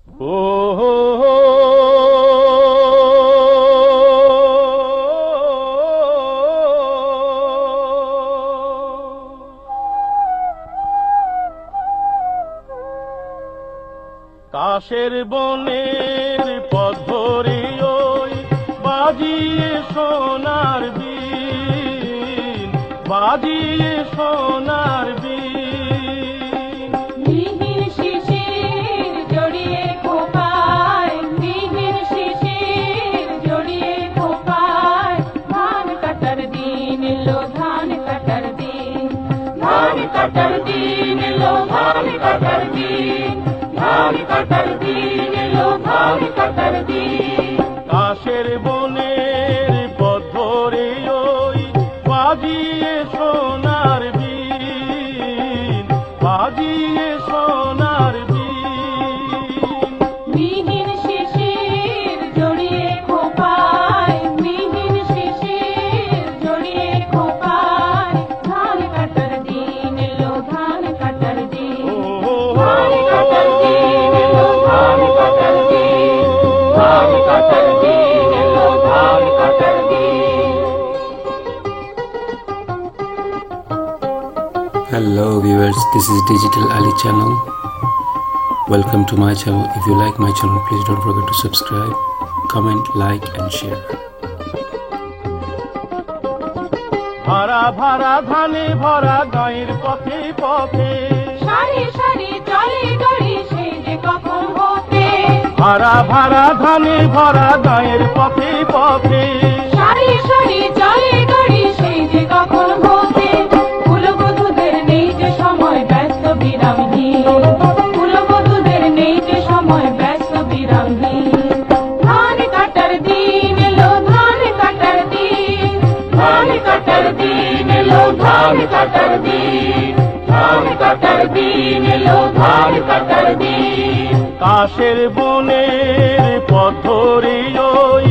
কাশের বনের পথ ধরে ওই বাজিয়ে সোনার বিন, বাজিয়ে সোনার বিন। মিহির শিশির জড়িয়ে খোপায়, মিহির শিশির জড়িয়ে খোপায়, ধান কাটার দিন এলো, ধান কাটার দিন, ধান কাটার দিন এলো, ধান কাটার দিন, ধান কাটার দিন এলো, ধান কাটার দিন। কাশের বনের পথ ধরে ওই বাজিয়ে সোনার বিন, বাজিয়ে সোনার বিন। মিহির শিশির জড়িয়ে খোপায়, মিহির শিশির জড়িয়ে খোপায়, ধান কাটার দিন এলো, ধান কাটার দিন, ধান কাটার দিন এলো, ধান কাটার দিন, ধান কাটার দিন এলো, ধান কাটার দিন। Hello viewers, this is Digital Ali channel. Welcome to my channel. If you like my channel, please don't forget to subscribe, comment, like and share. ভরা ভরা ধানে ভরা গাঁয়ের পথে পথে, সারি সারি চলে গাড়ি সে যে কখন হতে, ভরা ভরা ধানে ভরা গাঁয়ের পথে পথে। সারি সারি চলে গাড়ি সে যে কখন হতে, কুলবধূদের নেই যে সময় ব্যস্ত বিরামহীন, কুলবধূদের নেই যে সময় ব্যস্ত বিরামহীন। ধান কাটার দিন এলো, ধান কাটার দিন, ধান কাটার দিন এলো, ধান কাটার দিন, ধান কাটার দিন এলো, ধান কাটার দিন। কাশের বনের পথ ধরে ওই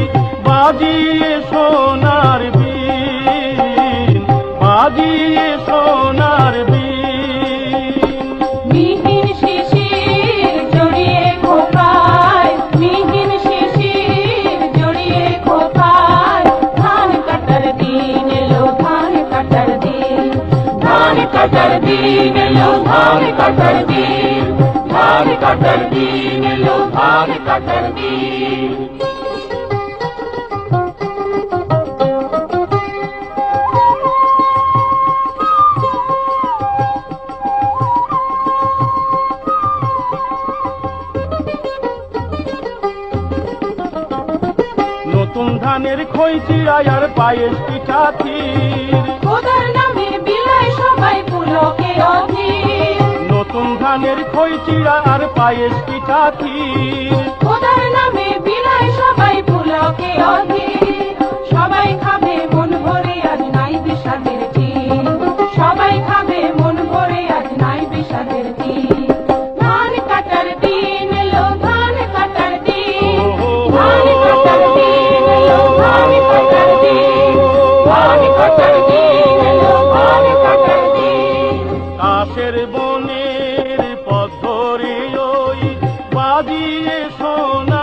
বাজিয়ে সোনার বিন, বাজিয়ে সোনার বিন। মিহির শিশির জড়িয়ে খোপায়, মিহির শিশির জড়িয়ে খোপায়, ধান কাটার দিন এলো, ধান কাটার দিন, ধান কাটার দিন এলো, ধান কাটার দিন, ধান কাটার দিন এলো, ধান কাটার দিন। নতুন ধানের খই চিড়াই আর পায়েস পিঠা ক্ষীর, খোদার নামে বিলায় সবাই পুলকে অধীর, নতুন ধানের খই চিড়া আর পায়েস পিঠা ক্ষীর। খোদার নামে বিলায় সবাই পুলকে অধীর, সবাই খাবে মন ভরে আজ নাই বিষাদের দিন, সবাই খাবে মন ভরে আজ নাই বিষাদের দিন। ধান কাটার দিন এলো, ধান কাটার দিন, ধান কাটার দিন এলো, ধান কাটার দিন, ধান কাটার দিন এলো, ধান কাটার দিন। কাশের বনের পথ ধরে ওই বাজিয়ে সোনার